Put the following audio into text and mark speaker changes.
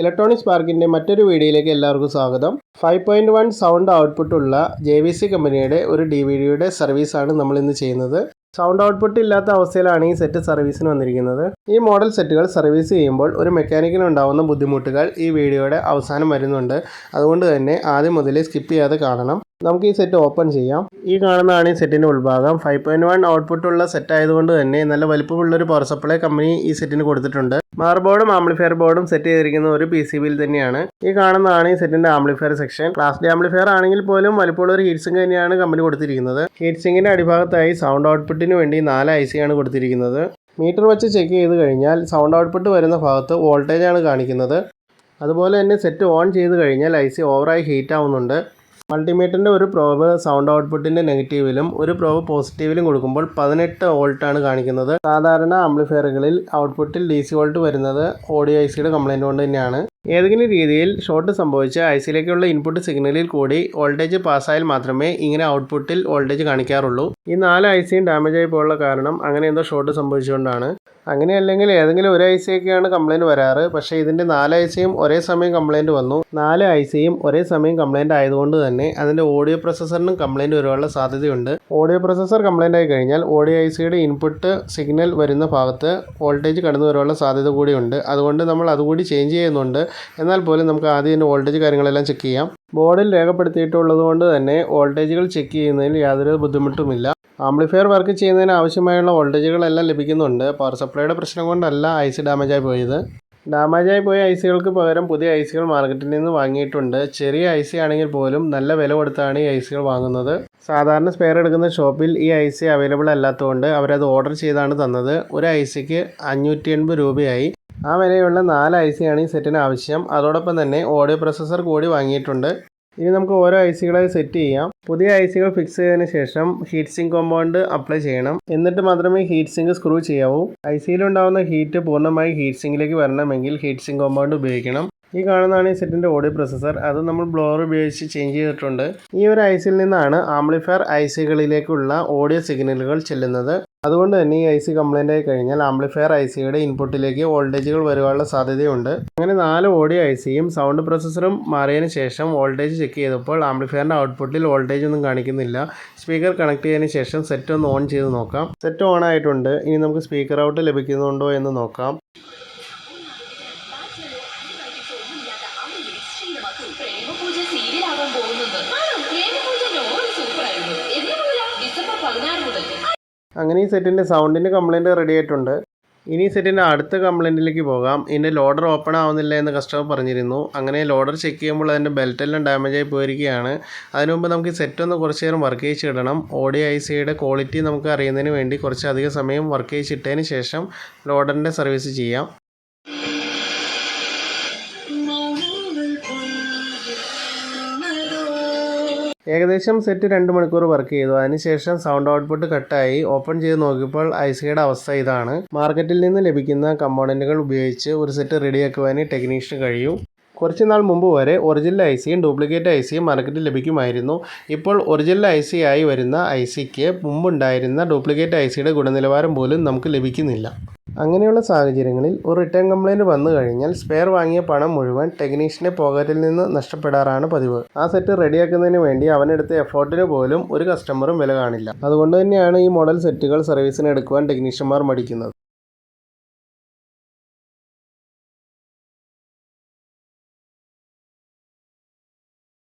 Speaker 1: Electronic സ്പാർക്കിൻ്റെ മറ്റൊരു വീഡിയോയിലേക്ക് എല്ലാവർക്കും സ്വാഗതം. 5.1 സൗണ്ട് ഔട്ട്പുട്ടുള്ള JVC കമ്പനിയുടെ ഒരു DVD സർവീസാണ് നമ്മൾ ഇന്ന് ചെയ്യുന്നത്. സൗണ്ട് ഔട്ട്പുട്ട് ഇല്ലാത്ത അവസ്ഥയിലാണ് ഈ സെറ്റ് സർവീസിന് വന്നിരിക്കുന്നത്. ഈ മോഡൽ സെറ്റുകൾ സർവീസ് ചെയ്യുമ്പോൾ ഒരു മെക്കാനിക്കിന് ഉണ്ടാകുന്ന ബുദ്ധിമുട്ടുകൾ ഈ വീഡിയോയുടെ അവസാനം വരുന്നുണ്ട്. അതുകൊണ്ട് തന്നെ ആദ്യം മുതലേ സ്കിപ്പ് ചെയ്യാതെ കാണണം. നമുക്ക് ഈ സെറ്റ് ഓപ്പൺ ചെയ്യാം. ഈ കാണുന്നതാണ് ഈ സെറ്റിൻ്റെ ഉൾഭാഗം. 5.1 ഔട്ട്പുട്ടുള്ള സെറ്റ് ആയതുകൊണ്ട് തന്നെ നല്ല വലിപ്പമുള്ളൊരു പവർ സപ്ലൈ കമ്പനി ഈ സെറ്റിന് കൊടുത്തിട്ടുണ്ട്. മാർ ബോർഡും ആംപ്ലിഫയർ ബോർഡും സെറ്റ് ചെയ്തിരിക്കുന്ന ഒരു PCBയിൽ തന്നെയാണ്. ഈ കാണുന്നതാണ് ഈ സെറ്റിന്റെ amplifier section. Class D amplifier ആണെങ്കിൽ പോലും വലിപ്പമുള്ള ഒരു ഹീറ്റ് സിങ്ക് തന്നെയാണ് കമ്പനി കൊടുത്തിരിക്കുന്നത്. ഹീറ്റ് സിങ്കിന്റെ അടിഭാഗത്തായി സൗണ്ട് ഔട്ട്പുട്ടിന് വേണ്ടി 4 IC ആണ് കൊടുത്തിരിക്കുന്നത്. മീറ്റർ വെച്ച് ചെക്ക് ചെയ്ത് കഴിഞ്ഞാൽ സൗണ്ട് ഔട്ട്പുട്ട് വരുന്ന ഭാഗത്ത് വോൾട്ടേജ് ആണ് കാണിക്കുന്നത്. അതുപോലെ തന്നെ സെറ്റ് ഓൺ ചെയ്ത് കഴിഞ്ഞാൽ IC ഓവറായി ഹീറ്റ് ആവുന്നുണ്ട്. മൾട്ടിമീറ്ററിൻ്റെ ഒരു പ്രോബ് സൗണ്ട് ഔട്ട്പുട്ടിൻ്റെ നെഗറ്റീവിലും ഒരു പ്രോബ് പോസിറ്റീവിലും കൊടുക്കുമ്പോൾ 18 വോൾട്ടാണ് കാണിക്കുന്നത്. സാധാരണ ആംപ്ലിഫയറുകളിൽ ഔട്ട്പുട്ടിൽ DC വോൾട്ട് വരുന്നത് ഓഡിയോ ICയുടെ കംപ്ലൈൻറ്റ് കൊണ്ട് തന്നെയാണ്. ഏതെങ്കിലും രീതിയിൽ ഷോർട്ട് സംഭവിച്ച് ICയിലേക്കുള്ള ഇൻപുട്ട് സിഗ്നലിൽ കൂടി വോൾട്ടേജ് പാസ്സായാൽ മാത്രമേ ഇങ്ങനെ ഔട്ട്പുട്ടിൽ വോൾട്ടേജ് കാണിക്കാറുള്ളൂ. ഈ 4 ICയും ഡാമേജ് ആയി പോയുള്ള കാരണം അങ്ങനെ എന്തോ ഷോർട്ട് സംഭവിച്ചുകൊണ്ടാണ്. അങ്ങനെയല്ലെങ്കിൽ ഏതെങ്കിലും ഒരു ICയൊക്കെയാണ് കംപ്ലൈൻറ്റ് വരാറ്. പക്ഷേ ഇതിൻ്റെ 4 ICയും ഒരേ സമയം കംപ്ലൈൻറ്റ് വന്നു. 4 ICയും ഒരേ സമയം കംപ്ലൈൻറ്റ് ആയതുകൊണ്ട് തന്നെ അതിൻ്റെ ഓഡിയോ പ്രൊസസ്സറിനും കംപ്ലൈൻറ്റ് വരാനുള്ള സാധ്യതയുണ്ട്. ഓഡിയോ പ്രൊസസ്സർ കംപ്ലൈൻറ്റ് ആയി കഴിഞ്ഞാൽ ഓഡിയോ ICയുടെ ഇൻപുട്ട് സിഗ്നൽ വരുന്ന ഭാഗത്ത് വോൾട്ടേജ് കടന്നു വരാനുള്ള സാധ്യത കൂടിയുണ്ട്. അതുകൊണ്ട് നമ്മൾ അതുകൂടി ചേഞ്ച് ചെയ്യുന്നുണ്ട്. എന്നാൽ പോലും നമുക്ക് ആദ്യം ഇതിൻ്റെ വോൾട്ടേജ് കാര്യങ്ങളെല്ലാം ചെക്ക് ചെയ്യാം. ബോർഡിൽ രേഖപ്പെടുത്തിയിട്ടുള്ളത് കൊണ്ട് തന്നെ വോൾട്ടേജുകൾ ചെക്ക് ചെയ്യുന്നതിൽ യാതൊരു ബുദ്ധിമുട്ടുമില്ല. ആംപ്ലിഫയർ വർക്ക് ചെയ്യുന്നതിന് ആവശ്യമായുള്ള വോൾട്ടേജുകളെല്ലാം ലഭിക്കുന്നുണ്ട്. പവർ സപ്ലൈയുടെ പ്രശ്നം കൊണ്ടല്ല IC ഡാമേജായി പോയത്. ഡാമേജായി പോയ ICകൾക്ക് പകരം പുതിയ ICകൾ മാർക്കറ്റിൽ നിന്ന് വാങ്ങിയിട്ടുണ്ട്. ചെറിയ IC ആണെങ്കിൽ പോലും നല്ല വില കൊടുത്താണ് ഈ ICകൾ വാങ്ങുന്നത്. സാധാരണ സ്പെയർ എടുക്കുന്ന ഷോപ്പിൽ ഈ IC അവൈലബിൾ അല്ലാത്തതുകൊണ്ട് അവരത് ഓർഡർ ചെയ്താണ് തന്നത്. ഒരു ICക്ക് 580 രൂപയായി. ആ വിലയുള്ള 4 IC ആണ് ഈ സെറ്റിന് ആവശ്യം. അതോടൊപ്പം തന്നെ ഓഡിയോ പ്രൊസസ്സർ കൂടി വാങ്ങിയിട്ടുണ്ട്. ഇനി നമുക്ക് ഓരോ ICകളായി സെറ്റ് ചെയ്യാം. പുതിയ ICകൾ ഫിക്സ് ചെയ്തതിന് ശേഷം ഹീറ്റ് സിങ്ക് കോമ്പൗണ്ട് അപ്ലൈ ചെയ്യണം. എന്നിട്ട് മാത്രമേ ഹീറ്റ് സിങ്ക് സ്ക്രൂ ചെയ്യാവൂ. ICയിലുണ്ടാകുന്ന ഹീറ്റ് പൂർണ്ണമായി ഹീറ്റ് സിങ്കിലേക്ക് വരണമെങ്കിൽ ഹീറ്റ് സിങ്ക് കോമ്പൗണ്ട് ഉപയോഗിക്കണം. ഈ കാണുന്നതാണ് ഈ സെറ്റിൻ്റെ ഓഡിയോ പ്രൊസസ്സർ. അത് നമ്മൾ ബ്ലോവർ ഉപയോഗിച്ച് ചേഞ്ച് ചെയ്തിട്ടുണ്ട്. ഈ ഒരു ICയിൽ നിന്നാണ് ആംപ്ലിഫയർ ICകളിലേക്കുള്ള ഓഡിയോ സിഗ്നലുകൾ ചെല്ലുന്നത്. അതുകൊണ്ട് തന്നെ ഈ IC കംപ്ലൈൻ്റ് ആയി കഴിഞ്ഞാൽ ആംപ്ലിഫയർ ICയുടെ ഇൻപുട്ടിലേക്ക് വോൾട്ടേജുകൾ വരുവാനുള്ള സാധ്യതയുണ്ട്. അങ്ങനെ 4 ഓഡിയോ ICയും സൗണ്ട് പ്രൊസസ്സറും മാറിയതിന് ശേഷം വോൾട്ടേജ് ചെക്ക് ചെയ്തപ്പോൾ ആംപ്ലിഫയറിൻ്റെ ഔട്ട്പുട്ടിൽ വോൾട്ടേജ് ഒന്നും കാണിക്കുന്നില്ല. സ്പീക്കർ കണക്ട് ചെയ്തതിന് ശേഷം സെറ്റ് ഒന്ന് ഓൺ ചെയ്ത് നോക്കാം. സെറ്റ് ഓൺ ആയിട്ടുണ്ട്. ഇനി നമുക്ക് സ്പീക്കർ ഔട്ട് ലഭിക്കുന്നുണ്ടോ എന്ന് നോക്കാം. അങ്ങനെ ഈ സെറ്റിൻ്റെ സൗണ്ടിൻ്റെ കംപ്ലൈൻറ്റ് റെഡി ആയിട്ടുണ്ട്. ഇനി സെറ്റിൻ്റെ അടുത്ത കംപ്ലൈൻറ്റിലേക്ക് പോകാം. ഇതിൻ്റെ ലോഡർ ഓപ്പൺ ആവുന്നില്ല എന്ന് കസ്റ്റമർ പറഞ്ഞിരുന്നു. അങ്ങനെ ലോഡർ ചെക്ക് ചെയ്യുമ്പോൾ അതിൻ്റെ ബെൽറ്റെല്ലാം ഡാമേജ് ആയി പോയിരിക്കുകയാണ്. അതിനു മുമ്പ് നമുക്ക് ഈ സെറ്റ് ഒന്ന് കുറച്ച് നേരം വർക്ക് ചെയ്യിച്ചിടണം. ഓഡിയോ ICയുടെ ക്വാളിറ്റി നമുക്ക് അറിയുന്നതിന് വേണ്ടി കുറച്ചധികം സമയം വർക്ക് ചെയ്യിച്ചിട്ടതിന് ശേഷം ലോഡറിൻ്റെ സർവീസ് ചെയ്യാം. ഏകദേശം സെറ്റ് 2 മണിക്കൂർ വർക്ക് ചെയ്തു. അതിനുശേഷം സൗണ്ട് ഔട്ട്പുട്ട് കട്ടായി. ഓപ്പൺ ചെയ്ത് നോക്കിയപ്പോൾ ICയുടെ അവസ്ഥ ഇതാണ്. മാർക്കറ്റിൽ നിന്ന് ലഭിക്കുന്ന കമ്പോണൻറ്റുകൾ ഉപയോഗിച്ച് ഒരു സെറ്റ് റെഡിയാക്കുവാൻ ടെക്നീഷ്യന് കഴിയും. കുറച്ച് നാൾ മുമ്പ് വരെ ഒറിജിനൽ ICയും ഡ്യൂപ്ലിക്കേറ്റ് ICയും മാർക്കറ്റിൽ ലഭിക്കുമായിരുന്നു. ഇപ്പോൾ ഒറിജിനൽ IC ആയി വരുന്ന ICക്ക് മുമ്പുണ്ടായിരുന്ന ഡ്യൂപ്ലിക്കേറ്റ് ICയുടെ ഗുണനിലവാരം പോലും നമുക്ക് ലഭിക്കുന്നില്ല. അങ്ങനെയുള്ള സാഹചര്യങ്ങളിൽ ഒരു റിട്ടേൺ കംപ്ലൈൻറ്റ് വന്നു കഴിഞ്ഞാൽ സ്പെയർ വാങ്ങിയ പണം മുഴുവൻ ടെക്നീഷ്യൻ്റെ പോക്കറ്റിൽ നിന്ന് നഷ്ടപ്പെടാറാണ് പതിവ്. ആ സെറ്റ് റെഡിയാക്കുന്നതിന് വേണ്ടി അവനെടുത്ത എഫോർട്ടിന് പോലും ഒരു കസ്റ്റമറും വില കാണില്ല. അതുകൊണ്ട് തന്നെയാണ് ഈ മോഡൽ സെറ്റുകൾ സർവീസിന് എടുക്കുവാൻ ടെക്നീഷ്യന്മാർ മടിക്കുന്നത്.